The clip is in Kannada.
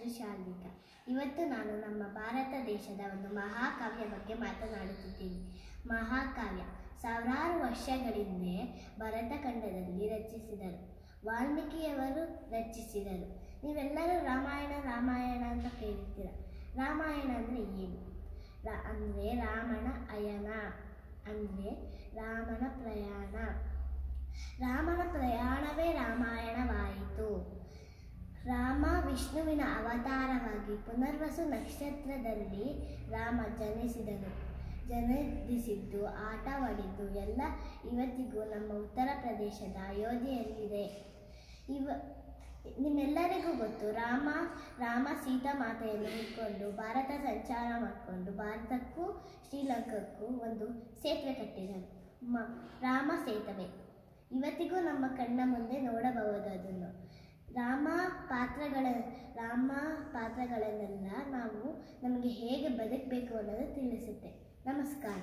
ಹೆಸರು ಶಾಲ್ವಿಕ. ಇವತ್ತು ನಾನು ನಮ್ಮ ಭಾರತ ದೇಶದ ಒಂದು ಮಹಾಕಾವ್ಯ ಬಗ್ಗೆ ಮಾತನಾಡುತ್ತಿದ್ದೀನಿ. ಮಹಾಕಾವ್ಯ ಸಾವಿರಾರು ವರ್ಷಗಳಿಂದ ಭರತಖಂಡದಲ್ಲಿ ರಚಿಸಿದರು. ವಾಲ್ಮೀಕಿಯವರು ರಚಿಸಿದರು. ನೀವೆಲ್ಲರೂ ರಾಮಾಯಣ ಅಂತ ಕೇಳಿರ್ತೀರ. ರಾಮಾಯಣ ಅಂದರೆ ಏನು? ಅಂದರೆ ರಾಮನ ಅಯನ, ಅಂದರೆ ರಾಮನ ಪ್ರಯಾಣ. ರಾಮನ ಪ್ರಯಾಣವೇ ರಾಮಾಯಣವಾಯಿತು. ರಾಮ ವಿಷ್ಣುವಿನ ಅವತಾರವಾಗಿ ಪುನರ್ವಸು ನಕ್ಷತ್ರದಲ್ಲಿ ರಾಮ ಜನಿಸಿದ್ದು, ಆಟವಾಡಿದ್ದು ಎಲ್ಲ ಇವತ್ತಿಗೂ ನಮ್ಮ ಉತ್ತರ ಪ್ರದೇಶದ ಅಯೋಧ್ಯೆಯಲ್ಲಿದೆ. ನಿಮ್ಮೆಲ್ಲರಿಗೂ ಗೊತ್ತು, ರಾಮ ಸೀತಾ ಮಾತೆಯನ್ನು ಹಿಡ್ಕೊಂಡು ಭಾರತ ಸಂಚಾರ ಮಾಡಿಕೊಂಡು ಭಾರತಕ್ಕೂ ಶ್ರೀಲಂಕಾಕ್ಕೂ ಒಂದು ಸೇತುವೆ ಕಟ್ಟಿದರು. ರಾಮ ಸೇತುವೆ ಇವತ್ತಿಗೂ ನಮ್ಮ ಕಣ್ಣ ಮುಂದೆ ನೋಡಬಹುದು. ಅದನ್ನು ರಾಮ ಪಾತ್ರಗಳನ್ನೆಲ್ಲ ನಮಗೆ ಹೇಗೆ ಬದುಕಬೇಕು ಅನ್ನೋದು ತಿಳಿಸುತ್ತೆ. ನಮಸ್ಕಾರ.